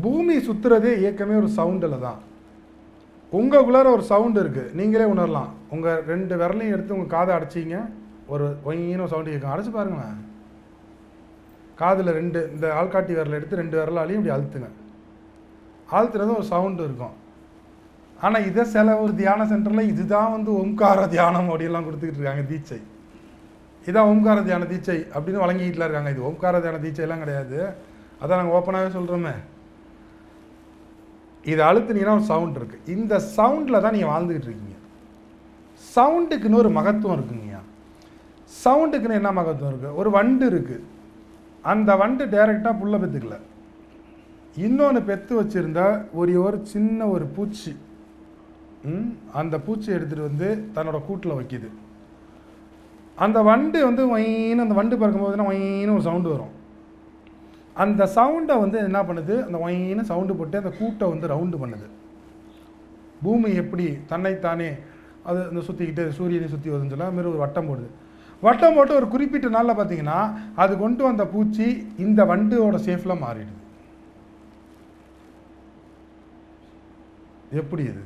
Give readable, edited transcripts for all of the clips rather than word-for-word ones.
பூமி சுற்றுறதே இயக்கமே ஒரு சவுண்டில் தான். உங்களுக்குள்ளார ஒரு சவுண்டு இருக்குது, நீங்களே உணரலாம். உங்கள் 2 விரலையும் எடுத்து உங்கள் காதை அடைச்சிங்க, ஒரு ஒயின்னு சவுண்டு கேட்கும். அடைச்சி பாருங்களேன். காதில் 2 இந்த ஆள்காட்டி விரலை எடுத்து 2 விரலாலையும் இப்படி அழுத்துங்க. அழுத்துறது ஒரு சவுண்டு இருக்கும். ஆனால் இதை சில ஒரு தியான சென்டரில் இதுதான் ஓம்கார தியானம் அப்படின்லாம் கொடுத்துக்கிட்டு இருக்காங்க, தீட்சை. இதான் ஓம்கார தியான தீட்சை அப்படின்னு வழங்கிக்கிட்டுல இருக்காங்க. இது ஓம்கார தியான தீட்சையெல்லாம் கிடையாது. அதான் நாங்கள் ஓப்பனாகவே சொல்கிறோமே. இதை அழுத்துனீங்கன்னா ஒரு சவுண்ட் இருக்குது. இந்த சவுண்டில் தான் நீங்கள் வாழ்ந்துக்கிட்டு இருக்கீங்க. சவுண்டுக்குன்னு ஒரு மகத்துவம் இருக்குங்கய்யா. சவுண்டுக்குன்னு என்ன மகத்துவம் இருக்குது? ஒரு வண்டு இருக்குது, அந்த வண்டு டைரெக்டாக புல்லை பெற்றுக்கல, இன்னொன்று பெற்று வச்சுருந்தா ஒரு சின்ன ஒரு பூச்சி, அந்த பூச்சி எடுத்துகிட்டு தன்னோட கூட்டில் வைக்கிது. அந்த வண்டு வைன்னு அந்த வண்டு பறக்கும்போதுன்னா வைன்னு ஒரு சவுண்டு வரும். அந்த சவுண்டை என்ன பண்ணுது, அந்த வைன்னு சவுண்டு போட்டு அந்த கூட்டை ரவுண்டு பண்ணுது. பூமி எப்படி தன்னைத்தானே அது இந்த சுற்றிக்கிட்டு சூரியனை சுற்றி வருதுன்னு சொல்ல மாரி ஒரு வட்டம் போடுது. வட்டம் போட்டு ஒரு குறிப்பிட்ட நாளில் பார்த்தீங்கன்னா அது கொண்டு வந்த பூச்சி இந்த வண்டோட சேஃபில் மாறிடுது. எப்படி இது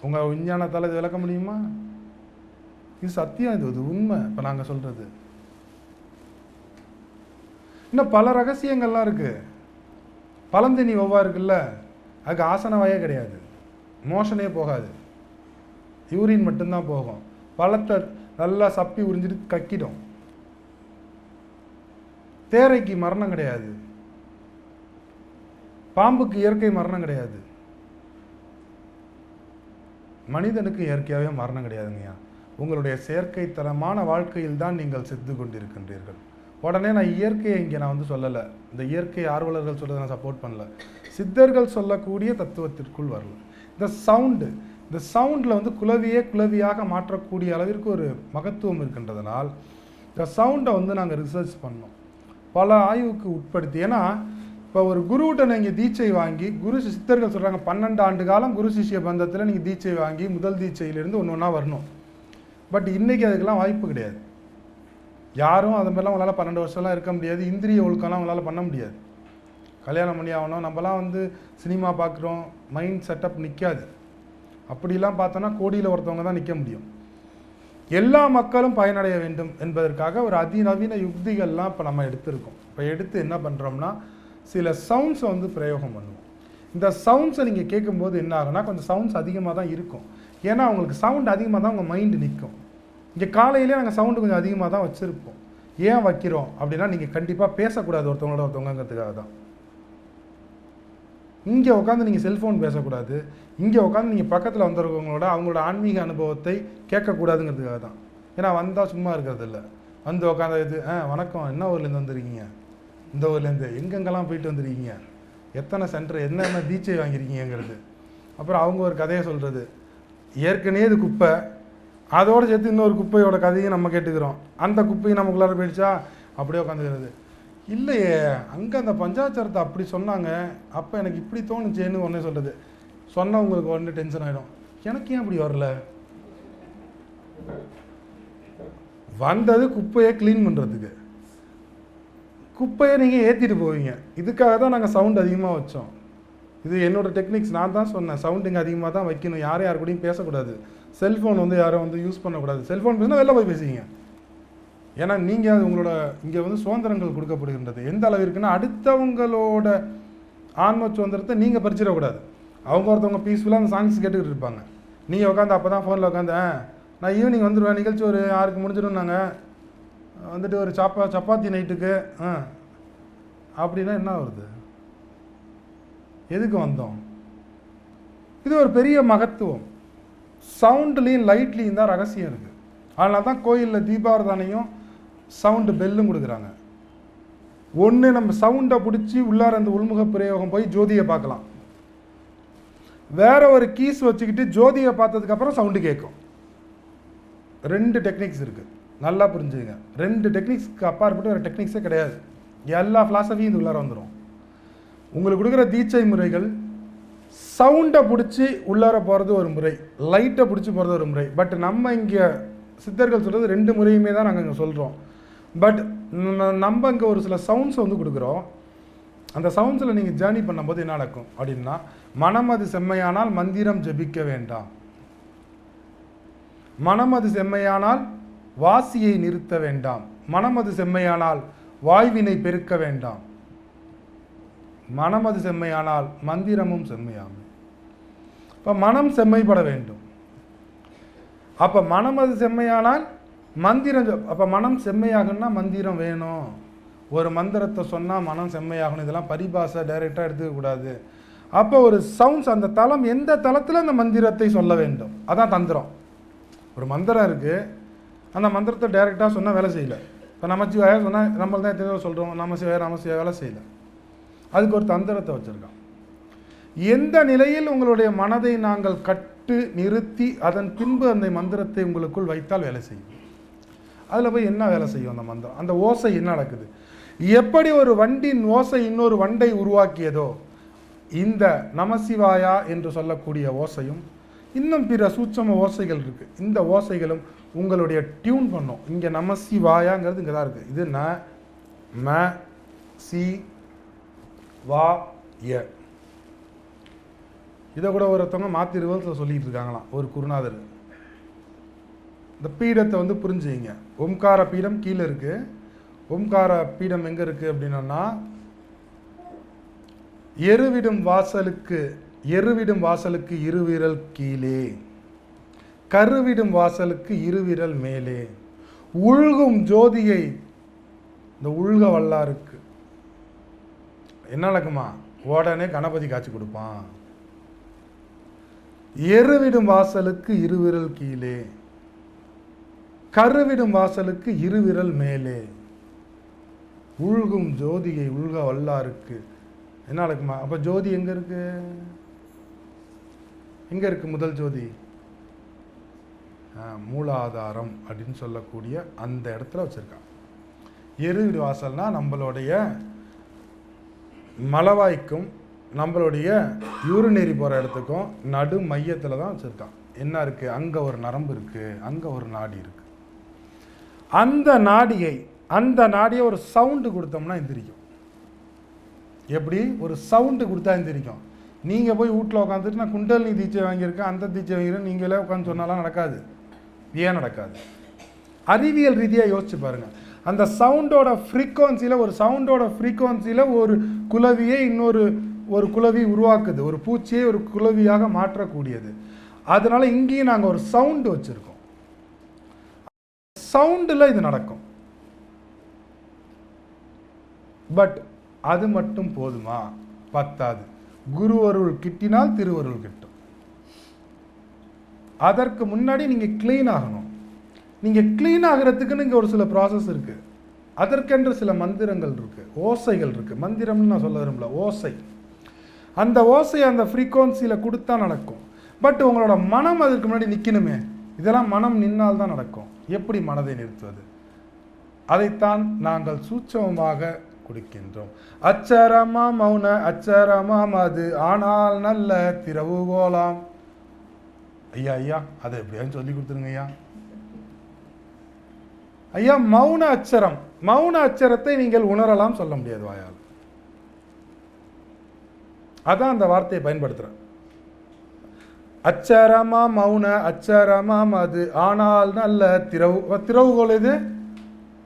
உங்கள் விஞ்ஞானத்தால் இது விளக்க முடியுமா? இது சத்தியம், இது உண்மை. இப்போ நாங்கள் சொல்கிறது இன்னும் பல ரகசியங்கள்லாம் இருக்குது. பழந்தினி ஒவ்வா இருக்குல்ல, அதுக்கு ஆசன வாயே கிடையாது, மோஷனே போகாது, யூரின் மட்டும்தான் போகும். பழத்தை நல்லா சப்பி உறிஞ்சிட்டு கக்கிடும். தேரைக்கு மரணம் கிடையாது, பாம்புக்கு இயற்கை மரணம் கிடையாது, மனிதனுக்கு இயற்கையாகவே மரணம் கிடையாதுங்கய்யா. உங்களுடைய செயற்கைத்தனமான வாழ்க்கையில் தான் நீங்கள் செத்து கொண்டிருக்கின்றீர்கள். உடனே நான் இயற்கையை இங்கே நான் சொல்லலை, இந்த இயற்கை ஆர்வலர்கள் சொல்கிறத நான் சப்போர்ட் பண்ணல, சித்தர்கள் சொல்லக்கூடிய தத்துவத்திற்குள் வரல. இந்த சவுண்டில் குளவியாக மாற்றக்கூடிய அளவிற்கு ஒரு மகத்துவம் இருக்கின்றதுனால் இந்த சவுண்டை நாங்கள் ரிசர்ச் பண்ணோம், பல ஆய்வுக்கு உட்படுத்தி. ஏன்னா இப்போ ஒரு குருவிட்ட நீங்கள் தீட்சை வாங்கி, சித்தர்கள் சொல்கிறாங்க 12 ஆண்டு காலம் குரு சிஷ்ய பந்தத்தில் நீங்கள் தீட்சை வாங்கி முதல் தீட்சையிலேருந்து ஒன்றா வரணும். பட் இன்றைக்கி அதுக்கெல்லாம் வாய்ப்பு கிடையாது. யாரும் அது மாதிரிலாம் உங்களால் 12 வருஷம்லாம் இருக்க முடியாது. இந்திரிய ஒழுக்கம்லாம் உங்களால் பண்ண முடியாது. கல்யாணம் பண்ணி ஆகணும். நம்மலாம் சினிமா பார்க்குறோம், மைண்ட் செட்டப் நிற்காது. அப்படிலாம் பார்த்தோன்னா கோடியில் ஒருத்தவங்க தான் நிற்க முடியும். எல்லா மக்களும் பயனடைய வேண்டும் என்பதற்காக ஒரு அதிநவீன யுக்திகள்லாம் இப்போ நம்ம எடுத்திருக்கோம். இப்போ எடுத்து என்ன பண்ணுறோம்னா சில சவுண்ட்ஸை பிரயோகம் பண்ணுவோம். இந்த சவுண்ட்ஸை நீங்கள் கேட்கும்போது என்ன ஆகுனா கொஞ்சம் சவுண்ட்ஸ் அதிகமாக தான் இருக்கும். ஏன்னா உங்களுக்கு சவுண்ட் அதிகமாக தான் உங்கள் மைண்டு நிற்கும். இங்கே காலையிலே நாங்கள் சவுண்டு கொஞ்சம் அதிகமாக தான் வச்சுருப்போம். ஏன் வைக்கிறோம் அப்படின்னா நீங்கள் கண்டிப்பாக பேசக்கூடாது ஒருத்தவங்கிறதுக்காக தான். இங்கே உட்காந்து நீங்கள் செல்ஃபோன் பேசக்கூடாது, இங்கே உட்காந்து நீங்கள் பக்கத்தில் வந்தவங்களோட அவங்களோட ஆன்மீக அனுபவத்தை கேட்கக்கூடாதுங்கிறதுக்காக தான். ஏன்னா வந்தால் சும்மா இருக்கிறது இல்லை, உட்காந்து இது வணக்கம், என்ன ஊர்லேருந்து வந்துருக்கீங்க, இந்த ஊர்லேருந்து எங்கெங்கெல்லாம் போயிட்டு வந்துருக்கீங்க, எத்தனை சென்டர், என்னென்ன தீட்சை வாங்கியிருக்கீங்கிறது. அப்புறம் அவங்க ஒரு கதையை சொல்கிறது, ஏற்கனவே இது குப்பை, அதோடு சேர்த்து இன்னொரு குப்பையோட கதையும் நம்ம கேட்டுக்கிறோம். அந்த குப்பையும் நமக்குள்ளார போயிடுச்சா அப்படியே உட்காந்துக்கிறது. இல்லையே, அங்கே அந்த பஞ்சாச்சாரத்தை அப்படி சொன்னாங்க, அப்போ எனக்கு இப்படி தோணுச்சேன்னு ஒன்றே சொல்கிறது. சொன்னவங்களுக்கு உடனே டென்ஷன் ஆகிடும், எனக்கு ஏன் அப்படி வரல. வந்தது குப்பையை க்ளீன் பண்ணுறதுக்கு, குப்பையை நீங்கள் ஏற்றிட்டு போவீங்க. இதுக்காக தான் நாங்கள் சவுண்ட் அதிகமாக வச்சோம். இது என்னோடய டெக்னிக்ஸ். நான் தான் சொன்னேன் சவுண்ட் இங்கே அதிகமாக தான் வைக்கணும், யார் கூடயும் பேசக்கூடாது, செல்ஃபோன் யாரும் யூஸ் பண்ணக்கூடாது. செல்ஃபோன் பேசினா வெளில போய் பேசிங்க. ஏன்னா நீங்கள் அது உங்களோட இங்கே சுதந்திரங்கள் கொடுக்கப்படுகின்றது. எந்த அளவிற்குன்னா அடுத்தவங்களோட ஆன்ம சுதந்திரத்தை நீங்கள் பறிச்சிடக்கூடாது. அவங்க ஒருத்தவங்க பீஸ்ஃபுல்லாக அந்த சாங்ஸ் கேட்டுக்கிட்டு இருப்பாங்க, நீங்கள் உட்காந்து அப்போ தான் ஃபோனில் உட்காந்து நான் ஈவினிங் வந்துடுவேன், நிகழ்ச்சி ஒரு 6க்கு முடிஞ்சிடும், நாங்கள் ஒரு சப்பாத்தி நைட்டுக்கு அப்படின்னா என்ன வருது, எதுக்கு வந்தோம்? இது ஒரு பெரிய மகத்துவம். சவுண்ட்லேயும் லைட்லேயும் தான் ரகசியம் இருக்குது. அதனால தான் கோயிலில் தீபாரதனையும் சவுண்டு பெல்லும் கொடுக்குறாங்க. ஒன்று நம்ம சவுண்டை பிடிச்சி உள்ளார அந்த உள்முக பிரயோகம் போய் ஜோதியை பார்க்கலாம், வேற ஒரு கீஸ் வச்சுக்கிட்டு ஜோதியை பார்த்ததுக்கப்புறம் சவுண்டு கேட்கும். 2 டெக்னிக்ஸ் இருக்குது, நல்லா புரிஞ்சுங்க. 2 டெக்னிக்ஸ்க்கு அப்பாற்பட்டு ஒரு டெக்னிக்ஸே கிடையாது. எல்லா ஃபிலாசபியும் இது உள்ளார வந்துடும். உங்களுக்கு கொடுக்குற தீட்சை முறைகள் சவுண்டை பிடிச்சி உள்ளார போகிறது ஒரு முறை, லைட்டை பிடிச்சி போகிறது ஒரு முறை. பட் நம்ம இங்கே சித்தர்கள் சொல்கிறது 2 முறையுமே தான் நாங்கள் இங்கே சொல்கிறோம். பட் நம்ம இங்கே ஒரு சில சவுண்ட்ஸை கொடுக்குறோம். அந்த சவுண்ட்ஸில் நீங்கள் ஜேர்னி பண்ணும்போது என்ன நடக்கும் அப்படின்னா, மனம் அது செம்மையானால் மந்திரம் ஜெபிக்க வேண்டாம், மனம் அது செம்மையானால் வாசியை நிறுத்த வேண்டாம், மனம் அது செம்மையானால் வாய்வினை பெருக்க வேண்டாம், மனம் அது செம்மையானால் மந்திரமும் செம்மையாகும். இப்போ மனம் செம்மைப்பட வேண்டும். அப்போ மனம் அது செம்மையானால் மந்திரம், அப்போ மனம் செம்மையாகணும்னா மந்திரம் வேணும். ஒரு மந்திரத்தை சொன்னால் மனம் செம்மையாகணும். இதெல்லாம் பரிபாஷை டைரெக்டாக எடுத்துக்கக்கூடாது. அப்போ ஒரு சவுண்ட்ஸ், அந்த தளம் எந்த தளத்தில் அந்த மந்திரத்தை சொல்ல வேண்டும், அதான் தந்திரம். ஒரு மந்திரம் இருக்குது, அந்த மந்திரத்தை டைரெக்டாக சொன்னால் வேலை செய்யலை. இப்போ நமச்சிவாய சொன்னால் நம்மள தான் எத்தனை சொல்கிறோம், நமசிவாய வேலை செய்யலை. அதுக்கு ஒரு தந்திரத்தை வச்சுருக்கான். எந்த நிலையில் உங்களுடைய மனதை நாங்கள் கட்டு நிறுத்தி அதன் பின்பு அந்த மந்திரத்தை உங்களுக்குள் வைத்தால் வேலை செய்யும். அதில் போய் என்ன வேலை செய்யும் அந்த மந்திரம், அந்த ஓசை என்ன நடக்குது? எப்படி ஒரு வண்டின் ஓசை இன்னொரு வண்டை உருவாக்கியதோ, இந்த நமசிவாயா என்று சொல்லக்கூடிய ஓசையும் இன்னும் பிற சூட்சம ஓசைகள் இருக்குது. இந்த ஓசைகளும் உங்களுடைய டியூன் பண்ணும். இங்கே நமசிவாயாங்கிறது இங்கே தான் இருக்குது. இது ந ம சி வா ய. இதை கூட ஒருத்தவங்க மாற்றி ரிவர்ஸில் சொல்லிட்டு இருக்காங்களாம், ஒரு குருநாதர். இந்த பீடத்தை வந்து புரிஞ்சுங்க. ஓம்கார பீடம் கீழே இருக்குது. ஓம்கார பீடம் எங்கே இருக்குது அப்படின்னா, எருவிடும் வாசலுக்கு இருவிரல் கீழே, கருவிடும் வாசலுக்கு இருவிரல் மேலே, உள்கும் ஜோதியை, இந்த உள்க வல்லாருக்கு என்ன நடக்குமா, உடனே கணபதி காட்சி கொடுப்பான். எருவிடும் வாசலுக்கு இருவிரல் கீழே, கருவிடும் வாசலுக்கு இருவிரல் மேலே, உள்கும் ஜோதியை உள்க வல்லாருக்கு என்ன நடக்குமா. அப்போ ஜோதி எங்கே இருக்கு, எங்கே இருக்கு முதல் ஜோதி? மூலாதாரம் அப்படின்னு சொல்லக்கூடிய அந்த இடத்துல வச்சுருக்கான். எருவிடு வாசல்னா நம்மளுடைய மலவாய்க்கும் நம்மளுடைய யூரினரி போகிற இடத்துக்கும் நடு மையத்தில் தான் வச்சுருக்கான். என்ன இருக்குது, அங்கே ஒரு நரம்பு இருக்குது, அங்கே ஒரு நாடி இருக்குது. அந்த நாடியை ஒரு சவுண்டு கொடுத்தோம்னா எந்திரிக்கும். எப்படி ஒரு சவுண்டு கொடுத்தா எந்திரிக்கும். நீங்கள் போய் வீட்டில் உட்காந்துட்டு நான் குண்டலினி தீட்சை வாங்கியிருக்கேன், அந்த தீட்சை வாங்கியிருக்கேன் நீங்களே உட்காந்து சொன்னாலாம் நடக்காது. ஏன் நடக்காது? அறிவியல் ரீதியாக யோசிச்சு பாருங்கள். அந்த சவுண்டோட ஃப்ரீக்குவன்சியில், ஒரு சவுண்டோட ஃப்ரீக்குவன்சியில் ஒரு குளவியை இன்னொரு ஒரு குளவி உருவாக்குது, ஒரு பூச்சியை ஒரு குளவியாக மாற்றக்கூடியது. அதனால இங்கேயும் நாங்கள் ஒரு சவுண்டு வச்சுருக்கோம். சவுண்டில் இது நடக்கும். பட் அது மட்டும் போதுமா? பத்தாது. குருவருள் கிட்டினால் திருவருள் கிட்டும். அதற்கு முன்னாடி நீங்கள் க்ளீன் ஆகணும். நீங்கள் க்ளீன் ஆகிறதுக்குன்னு இங்கே ஒரு சில ப்ராசஸ் இருக்குது. அதற்கென்று சில மந்திரங்கள் இருக்குது, ஓசைகள் இருக்குது. மந்திரம்னு நான் சொல்ல விரும்பல, ஓசை. அந்த ஓசை அந்த ஃப்ரீக்குவன்சியில் கொடுத்தா நடக்கும். பட் உங்களோட மனம் அதற்கு முன்னாடி நிற்கணுமே. இதெல்லாம் மனம் நின்னால் தான் நடக்கும். எப்படி மனதை நிறுத்துவது? அதைத்தான் நாங்கள் சூட்சமமாக கொடுக்கின்றோம். அச்சரமா மௌன அச்சரமாம் அது ஆனால் நல்ல திறவுகோலாம். ஐயா ஐயா அதை எப்படியான்னு சொல்லி கொடுத்துருங்க ஐயா. ஐயா மௌன அச்சரம், மௌன அச்சரத்தை நீங்கள் உணரலாம், சொல்ல முடியாது வாயால். அதான் அந்த வார்த்தையை பயன்படுத்துறேன். அச்சரமா மௌன அச்சரமாம் அது ஆனால் நல்ல திறவுகோல். இது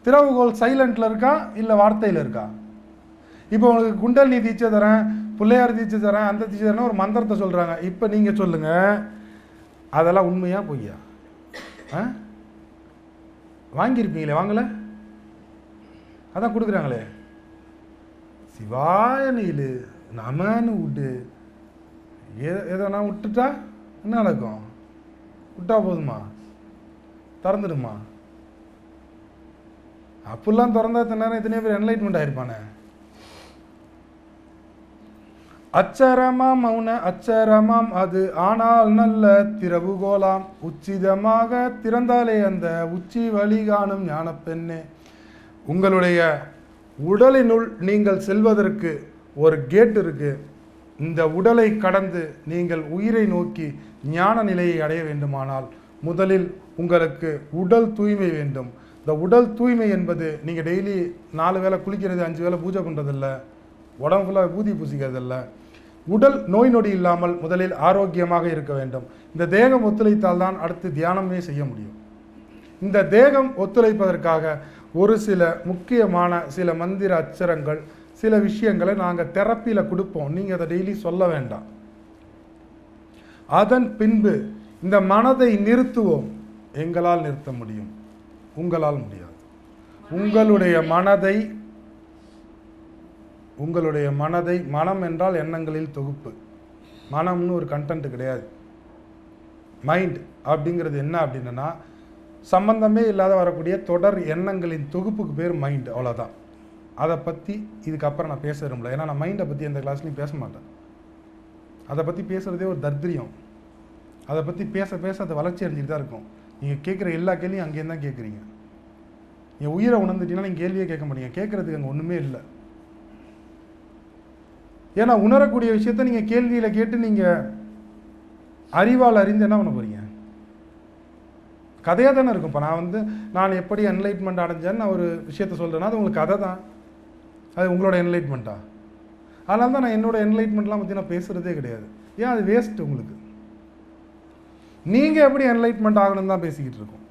திறவுகோல் சைலண்ட்ல இருக்கா இல்லை வார்த்தையில் இருக்கா? இப்போ உங்களுக்கு குண்டலினி தீட்சை தரேன், பிள்ளையார் தீட்சை தரேன், அந்த தீட்சை தரேன், ஒரு மந்திரத்தை சொல்கிறாங்க. இப்போ நீங்கள் சொல்லுங்கள், அதெல்லாம் உண்மையா பொய்யா? வாங்கியிருப்பீங்களே, வாங்கலை? அதான் கொடுக்குறாங்களே, சிவாய நீலு நமன்னு விட்டு ஏதோ நான் விட்டுட்டா என்ன நடக்கும்? விட்டா போதுமா? திறந்துடுமா? அப்படிலாம் திறந்தா நேரம் எத்தனையோ பேர் என்லைட்மெண்ட் ஆயிருப்பானே. அச்சரமாம் மௌன அச்சரமாம் அது ஆனால் நல்ல திறவுகோலாம் உச்சிதமாக திறந்தாலே அந்த உச்சி வழி காணும் ஞான பெண்ணே. உங்களுடைய உடலினுள் நீங்கள் செல்வதற்கு ஒரு கேட் இருக்கு. இந்த உடலை கடந்து நீங்கள் உயிரை நோக்கி ஞான நிலையை அடைய வேண்டுமானால் முதலில் உங்களுக்கு உடல் தூய்மை வேண்டும். இந்த உடல் தூய்மை என்பது நீங்கள் டெய்லி 4 வேளை குளிக்கிறது, 5 வேளை பூஜை பண்ணுறதில்ல. உடம்பு ஃபுல்லாக ஊதி பூசிக்கிறதில்ல. உடல் நோய் நொடி இல்லாமல் முதலில் ஆரோக்கியமாக இருக்க வேண்டும். இந்த தேகம் ஒத்துழைத்தால் தான் அடுத்து தியானமே செய்ய முடியும். இந்த தேகம் ஒத்துழைப்பதற்காக ஒரு சில முக்கியமான சில மந்திர அச்சரங்கள், சில விஷயங்களை நாங்கள் தெரப்பியில் கொடுப்போம். நீங்கள் அதை டெய்லி சொல்ல வேண்டாம். அதன் பின்பு இந்த மனதை நிறுத்துவோம். எங்களால் நிறுத்த முடியும், உங்களால் முடியாது. உங்களுடைய மனதை மனம் என்றால் எண்ணங்களில் தொகுப்பு. மனம்னு ஒரு கண்டென்ட் கிடையாது. மைண்ட் அப்படிங்கிறது என்ன அப்படின்னா சம்பந்தமே இல்லாத வரக்கூடிய தொடர் எண்ணங்களின் தொகுப்புக்கு பேர் மைண்ட், அவ்வளோதான். அதை பற்றி இதுக்கப்புறம் நான் பேச விரும்பல. ஏன்னா நான் மைண்டை பற்றி எந்த கிளாஸ்லையும் பேச மாட்டேன். அதை பற்றி பேசுகிறதே ஒரு தர்திரியம். அதை பற்றி பேச பேச அதை வளர்ச்சி அடைஞ்சிட்டு தான் இருக்கும். நீங்கள் கேட்குற எல்லா கேள்வியும் அங்கேயும் தான் கேட்குறீங்க. நீங்கள் உயிரை உணர்ந்துட்டீங்கன்னா நீங்கள் கேள்வியே கேட்க மாட்டீங்க. கேட்குறதுக்கு அங்கே ஒன்றுமே இல்லை. ஏன்னா உணரக்கூடிய விஷயத்த நீங்கள் கேள்வியில் கேட்டு நீங்கள் அறிவால் அறிந்து என்ன பண்ண போகிறீங்க? கதையாக தானே இருக்கும். இப்போ நான் எப்படி என்லைட்மெண்ட் அடைஞ்சேன்னு நான் ஒரு விஷயத்த சொல்கிறேன்னா அது உங்களுக்கு கதை தான். அது உங்களோட என்லைட்மெண்ட்டா? அதனால தான் நான் என்னோட என்லைட்மெண்ட்லாம் பற்றி நான் பேசுகிறதே கிடையாது. ஏன் அது வேஸ்ட் உங்களுக்கு. நீங்கள் எப்படி என்லைட்மெண்ட் ஆகணும்னு தான் பேசிக்கிட்டு இருக்கோம்.